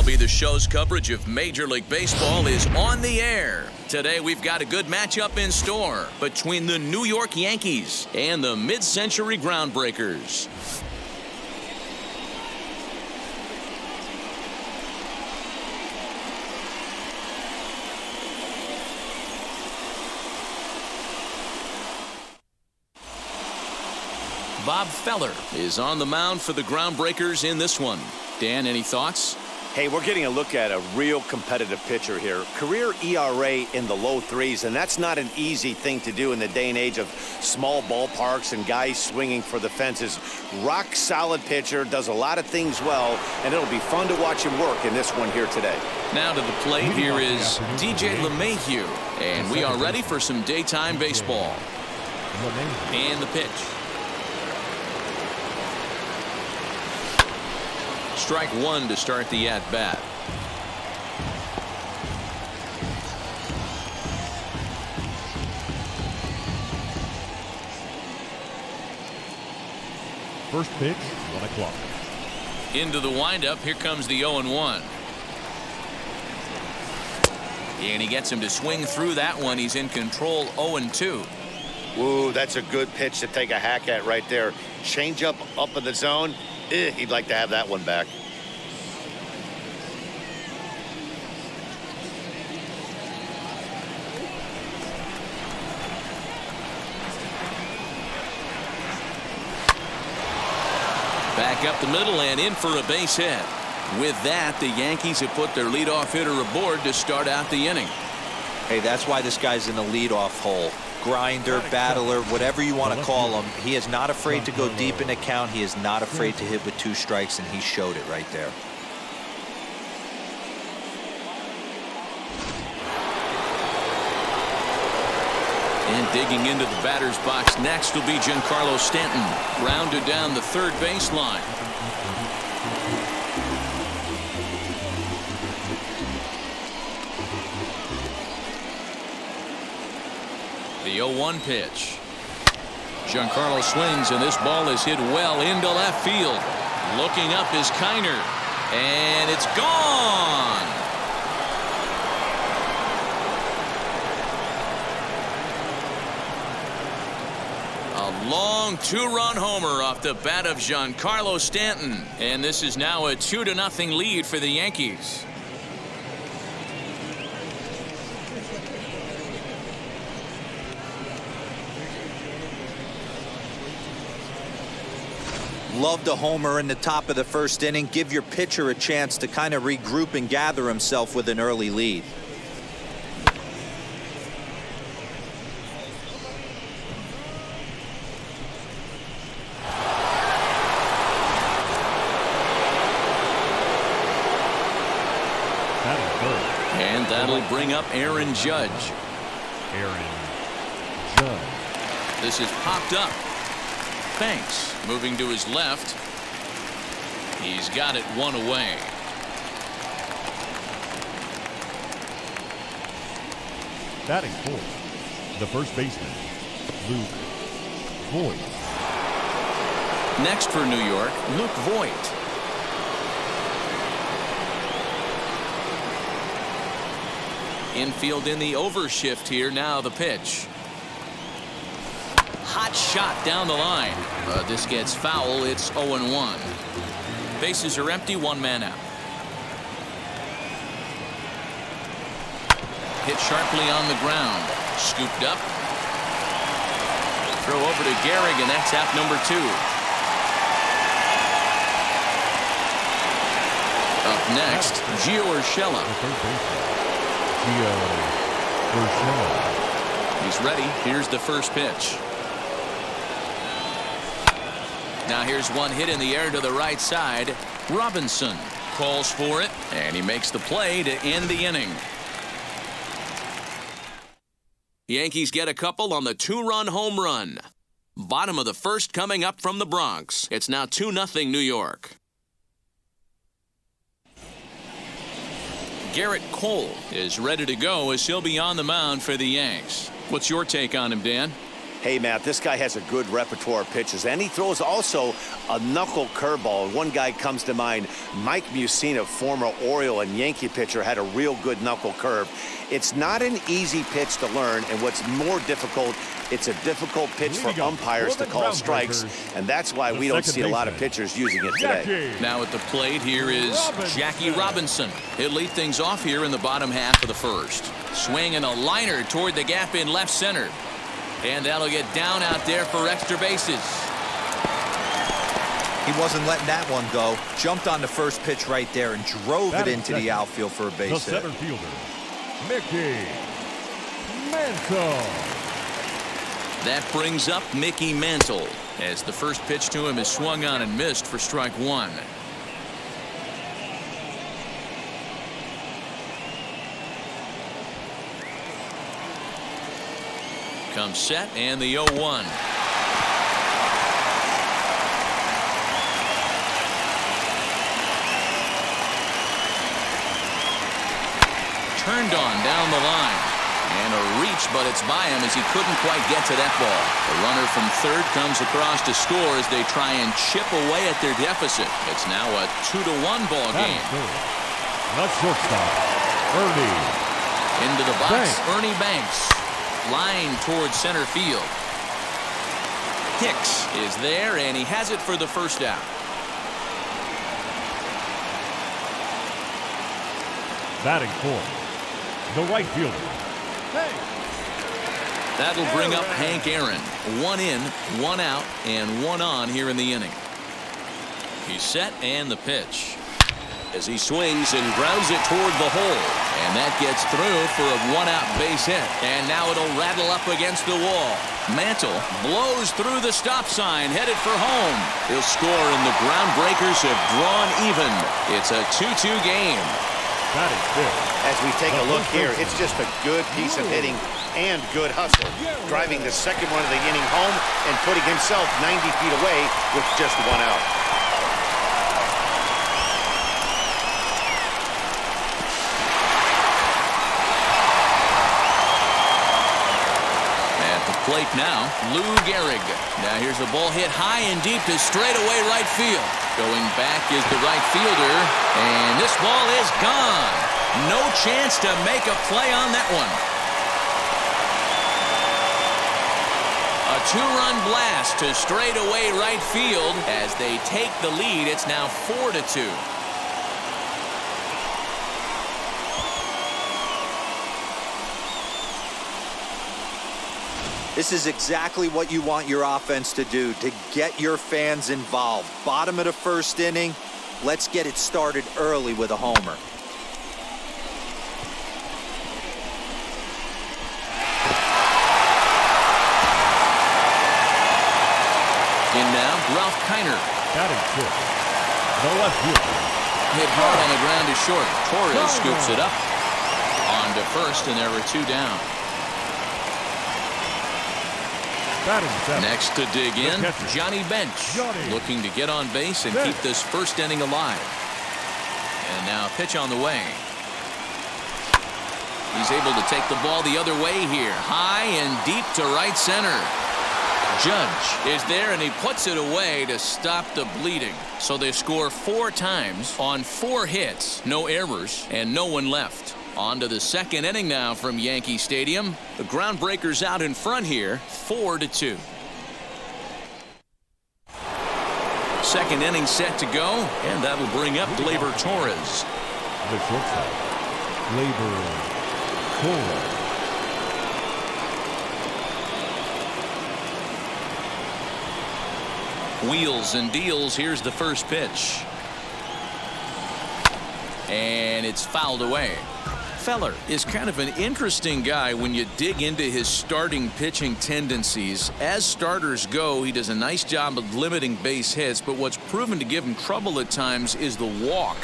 MLB The Show's coverage of Major League Baseball is on the air. Today we've got a good matchup in store between the New York Yankees and the mid-century Groundbreakers. Bob Feller is on the mound for the Groundbreakers in this one. Dan, any thoughts? Hey, we're getting a look at a real competitive pitcher here. Career ERA in the low threes, and that's not an easy thing to do in the day and age of small ballparks and guys swinging for the fences. Rock solid pitcher, does a lot of things well, and it'll be fun to watch him work in this one here today. Now to the plate, here is DJ LeMahieu, and we are ready for some daytime baseball. And the pitch. Strike one to start the at-bat. First pitch, 1 o'clock. Into the windup, here comes the 0-1. And he gets him to swing through that one. He's in control, 0-2. Ooh, that's a good pitch to take a hack at right there. Change up in the zone. He'd like to have that one back. Back up the middle and in for a base hit. With that, the Yankees have put their leadoff hitter aboard to start out the inning. Hey, that's why this guy's in the leadoff hole. Grinder, battler, whatever you want to call him. He is not afraid to go deep in the count. He is not afraid to hit with 2 strikes, and he showed it right there. And digging into the batter's box next will be Giancarlo Stanton, rounded down the third baseline. The 0-1 pitch. Giancarlo swings, and this ball is hit well into left field. Looking up is Kiner, and it's gone. A long 2-run homer off the bat of Giancarlo Stanton, and this is now a 2-0 lead for the Yankees. Love the homer in the top of the first inning. Give your pitcher a chance to kind of regroup and gather himself with an early lead. And that'll bring up Aaron Judge. This is popped up. Banks moving to his left. He's got it 1 away. Batting fourth, the first baseman, Luke Voit. Next for New York, Luke Voit. Infield in the overshift here. Now the pitch. Hot shot down the line. This gets foul. It's 0-1. Bases are empty. 1 man out. Hit sharply on the ground. Scooped up. Throw over to Gehrig, and that's out number 2. Up next, Gio Urshela. He's ready. Here's the first pitch. Now here's one hit in the air to the right side. Robinson calls for it, and he makes the play to end the inning. Yankees get a couple on the 2-run home run. Bottom of the first coming up from the Bronx. It's now 2-0 New York. Garrett Cole is ready to go as he'll be on the mound for the Yanks. What's your take on him, Dan? Hey, Matt, this guy has a good repertoire of pitches, and he throws also a knuckle curveball. One guy comes to mind, Mike Mussina, former Oriole and Yankee pitcher, had a real good knuckle curve. It's not an easy pitch to learn, and what's more difficult, it's a difficult pitch for umpires to call strikes, and that's why we don't see a lot of pitchers using it today. Now at the plate, here is Jackie Robinson. He'll lead things off here in the bottom half of the first. Swinging a liner toward the gap in left center. And that'll get down out there for extra bases. He wasn't letting that one go. Jumped on the first pitch right there and drove it into the outfield for a base hit. The center fielder, Mickey Mantle. That brings up Mickey Mantle as the first pitch to him is swung on and missed for strike one. Comes set and the 0-1. Turned on down the line. And a reach, but it's by him as he couldn't quite get to that ball. The runner from third comes across to score as they try and chip away at their deficit. It's now a 2-1 ball game. Not shortstop, Ernie. Into the box, Ernie Banks. Line towards center field. Hicks is there, and he has it for the first out. Batting fourth, the right fielder. That'll bring up Hank Aaron. 1 in, 1 out, and 1 on here in the inning. He's set and the pitch. As he swings and grounds it toward the hole. And that gets through for a 1-out base hit. And now it'll rattle up against the wall. Mantle blows through the stop sign, headed for home. He'll score, and the Groundbreakers have drawn even. It's a 2-2 game. That is good. As we take a look here, it's just a good piece of hitting and good hustle. Driving the second one of the inning home and putting himself 90 feet away with just 1 out. Plate now, Lou Gehrig. Now here's a ball hit high and deep to straightaway right field. Going back is the right fielder, and this ball is gone. No chance to make a play on that one. A 2-run blast to straightaway right field as they take the lead. It's now 4-2. This is exactly what you want your offense to do, to get your fans involved. Bottom of the first inning, let's get it started early with a homer. In now, Ralph Kiner. Batting fifth, the left fielder. Hit hard on the ground to short. Torres scoops it up. On to first, and there were 2 down. Next to dig in, Johnny Bench, looking to get on base and keep this first inning alive. And now a pitch on the way. He's able to take the ball the other way here, high and deep to right center. Judge is there, and he puts it away to stop the bleeding. So they score 4 times on 4 hits, no errors, and no one left. On to the second inning now from Yankee Stadium. The Groundbreakers out in front here, 4-2. Second inning set to go, and that'll bring up Gleyber Torres. The shortstop, Gleyber Torres. Wheels and deals. Here's the first pitch. And it's fouled away. Feller is kind of an interesting guy when you dig into his starting pitching tendencies. As starters go, he does a nice job of limiting base hits, but what's proven to give him trouble at times is the walk.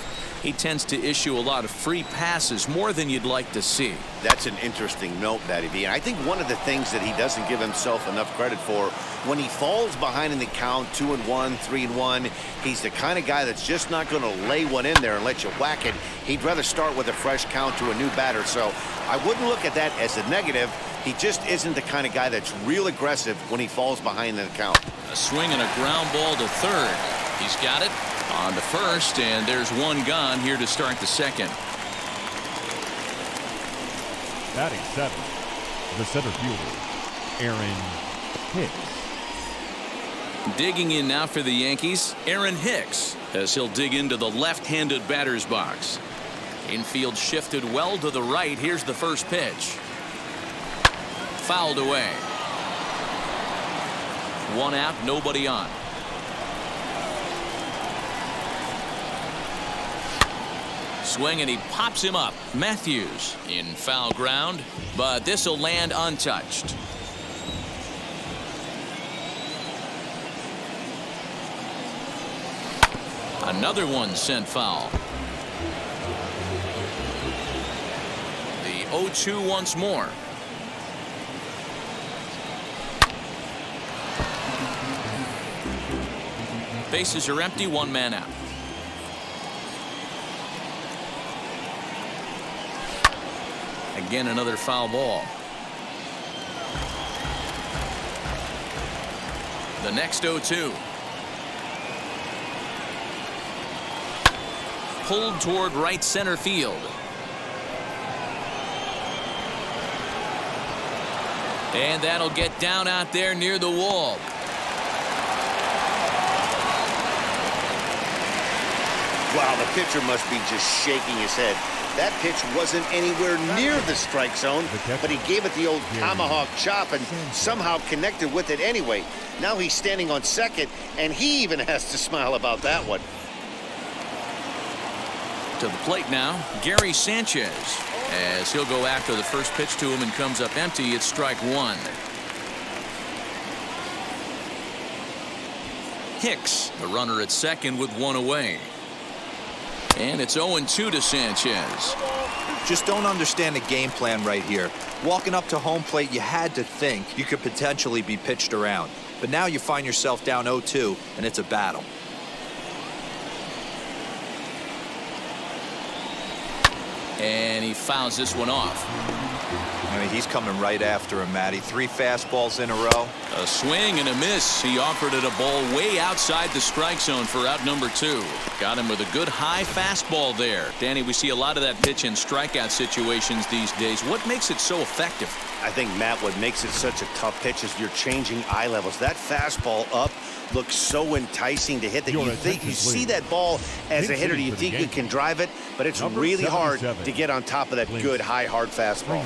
He tends to issue a lot of free passes, more than you'd like to see. That's an interesting note, Matty V. And I think one of the things that he doesn't give himself enough credit for, when he falls behind in the count, 2-1, 3-1, he's the kind of guy that's just not going to lay one in there and let you whack it. He'd rather start with a fresh count to a new batter. So I wouldn't look at that as a negative. He just isn't the kind of guy that's real aggressive when he falls behind in the count. A swing and a ground ball to third. He's got it on to first, and there's one gone here to start the second. Batting seventh, the center fielder, Aaron Hicks. Digging in now for the Yankees, Aaron Hicks, as he'll dig into the left-handed batter's box. Infield shifted well to the right. Here's the first pitch. Fouled away. One out, nobody on. Swing, and he pops him up. Matthews in foul ground, but this will land untouched. Another one sent foul. The 0-2 once more. Bases are empty, one man out. Again, another foul ball. The next 0-2. Pulled toward right center field. And that'll get down out there near the wall. Wow, the pitcher must be just shaking his head. That pitch wasn't anywhere near the strike zone, but he gave it the old tomahawk chop and somehow connected with it anyway. Now he's standing on second, and he even has to smile about that one. To the plate now, Gary Sanchez, as he'll go after the first pitch to him and comes up empty. It's strike one. Hicks, the runner at second with one away. And it's 0-2 to Sanchez. Just don't understand the game plan right here. Walking up to home plate, you had to think you could potentially be pitched around. But now you find yourself down 0-2, and it's a battle. And he fouls this one off. I mean, he's coming right after him, Matty. 3 fastballs in a row. A swing and a miss. He offered it a ball way outside the strike zone for out number 2. Got him with a good high fastball there. Danny, we see a lot of that pitch in strikeout situations these days. What makes it so effective? I think, Matt, what makes it such a tough pitch is you're changing eye levels. That fastball up looks so enticing to hit that you think you see that ball as a hitter. You think you can drive it, but it's really hard to get on top of that good, high, hard fastball.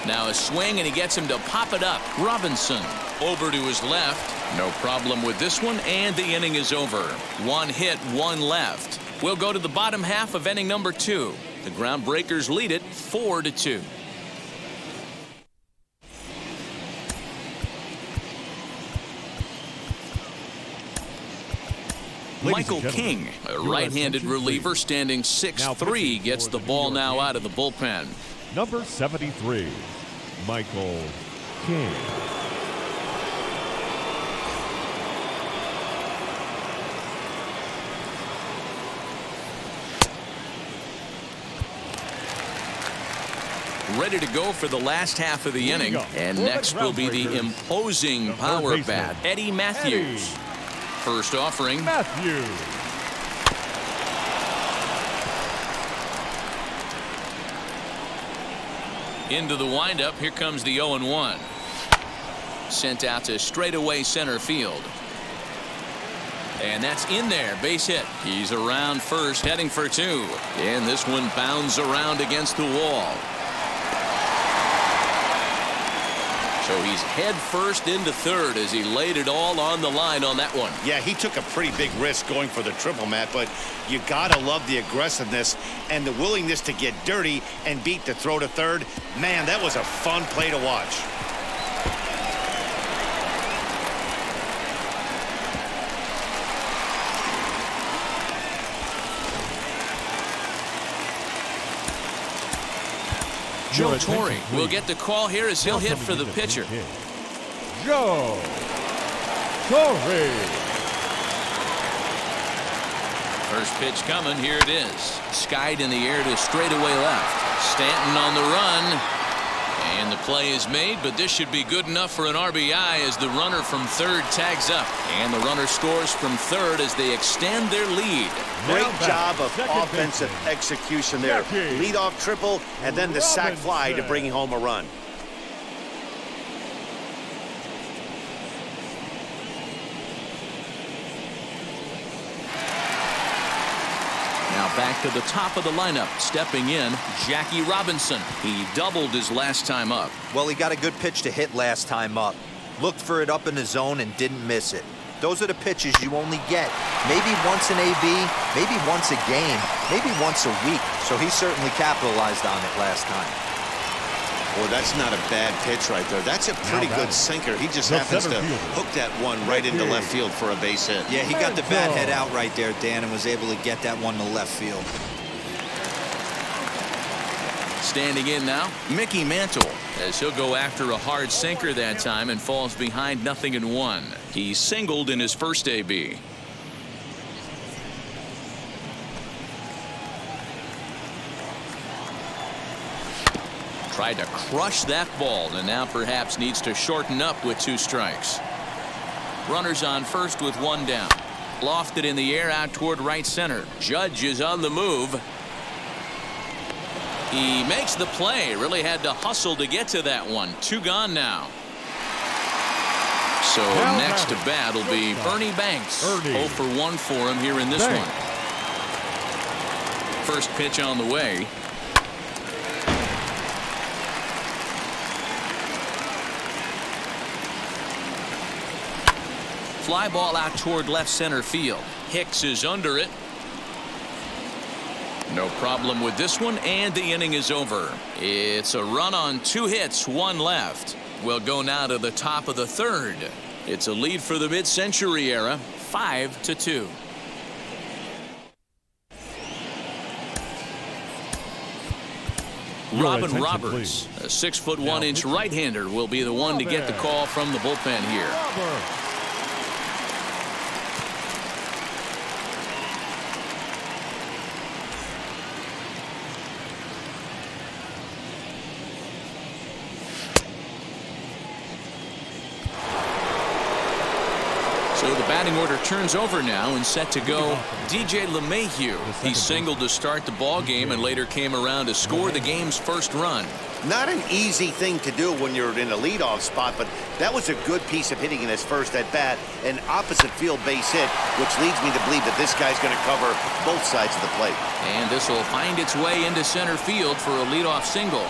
Now a swing, and he gets him to pop it up. Robinson over to his left. No problem with this one, and the inning is over. 1 hit, 1 left. We'll go to the bottom half of inning number 2. The Groundbreakers lead it 4-2. Michael King, a right-handed reliever standing 6'3", gets the ball now out of the bullpen. Number 73, Michael King. Ready to go for the last half of the inning. And next will be the imposing power bat, Eddie Matthews. First offering. Matthews. Into the windup. Here comes the 0-1. Sent out to straightaway center field. And that's in there. Base hit. He's around first, heading for 2. And this one bounds around against the wall. So he's head first into third as he laid it all on the line on that one. Yeah, he took a pretty big risk going for the triple, Matt, but you gotta love the aggressiveness and the willingness to get dirty and beat the throw to third. Man, that was a fun play to watch. Joe Torre will get the call here as he'll hit for the pitcher. Joe Torre. First pitch coming. Here it is. Skied in the air to straightaway left. Stanton on the run. And the play is made, but this should be good enough for an RBI as the runner from third tags up. And the runner scores from third as they extend their lead. Great job of offensive execution there. Leadoff triple and then the sac fly to bring home a run. Now back to the top of the lineup. Stepping in, Jackie Robinson. He doubled his last time up. Well, he got a good pitch to hit last time up. Looked for it up in the zone and didn't miss it. Those are the pitches you only get. Maybe once an AB, maybe once a game, maybe once a week. So he certainly capitalized on it last time. Boy, that's not a bad pitch right there. That's a pretty good sinker. He just happens to hook that one right into left field for a base hit. Yeah, he got the bat head out right there, Dan, and was able to get that one to left field. Standing in now, Mickey Mantle, as he'll go after a hard sinker that time and falls behind 0-1. He singled in his first AB. Tried to crush that ball and now perhaps needs to shorten up with 2 strikes. Runners on first with 1 down. Lofted in the air out toward right center. Judge is on the move. He makes the play. Really had to hustle to get to that one. 2 gone now. So next to bat will be Bernie Banks. 0 for 1 for him here in this one. First pitch on the way. Fly ball out toward left center field. Hicks is under it. No problem with this one, and the inning is over. It's a run on 2 hits, 1 left. We'll go now to the top of the third. It's a lead for the mid-century era, 5-2. Robin Roberts, a 6'1" right-hander, will be the one to get the call from the bullpen here. So the batting order turns over now and set to go DJ LeMahieu. He singled to start the ball game and later came around to score the game's first run. Not an easy thing to do when you're in a leadoff spot, but that was a good piece of hitting in his first at bat, an opposite field base hit, which leads me to believe that this guy's going to cover both sides of the plate. And this will find its way into center field for a leadoff single.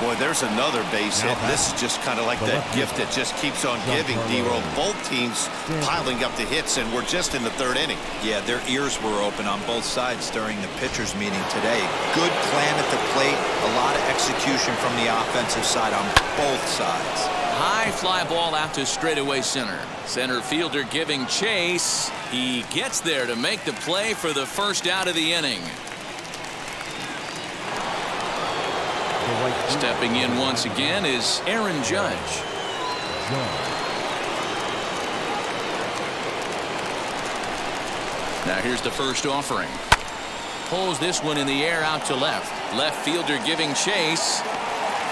Boy, there's another base hit. This is just kind of like that gift that just keeps on giving, D-Roll. Both teams piling up the hits, and we're just in the 3rd inning. Yeah, their ears were open on both sides during the pitchers' meeting today. Good plan at the plate, a lot of execution from the offensive side on both sides. High fly ball out to straightaway center. Center fielder giving chase. He gets there to make the play for the first out of the inning. Stepping in once again is Aaron Judge. Now here's the first offering. Pulls this one in the air out to left. Left fielder giving chase.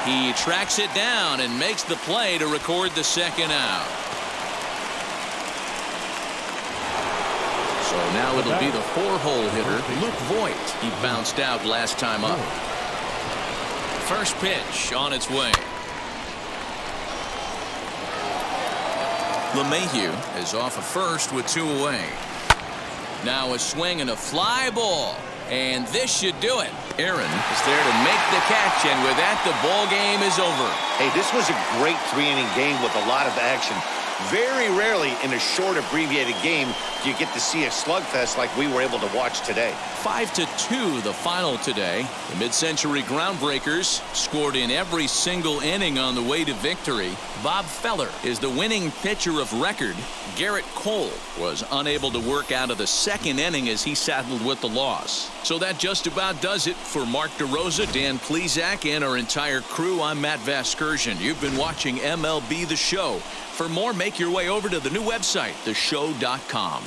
He tracks it down and makes the play to record the second out. So now it'll be the 4-hole hitter, Luke Voigt. He bounced out last time up. First pitch on its way. LeMahieu is off of first with 2 away. Now a swing and a fly ball. And this should do it. Aaron is there to make the catch, and with that, the ball game is over. Hey, this was a great 3-inning game with a lot of action. Very rarely in a short, abbreviated game do you get to see a slugfest like we were able to watch today. 5-2 the final today. The mid-century Groundbreakers scored in every single inning on the way to victory. Bob Feller is the winning pitcher of record. Garrett Cole was unable to work out of the second inning as he saddled with the loss. So that just about does it for Mark DeRosa, Dan Plesac, and our entire crew. I'm Matt Vasgersian. You've been watching MLB The Show. For more, make your way over to the new website, theshow.com.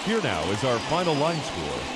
Here now is our final line score.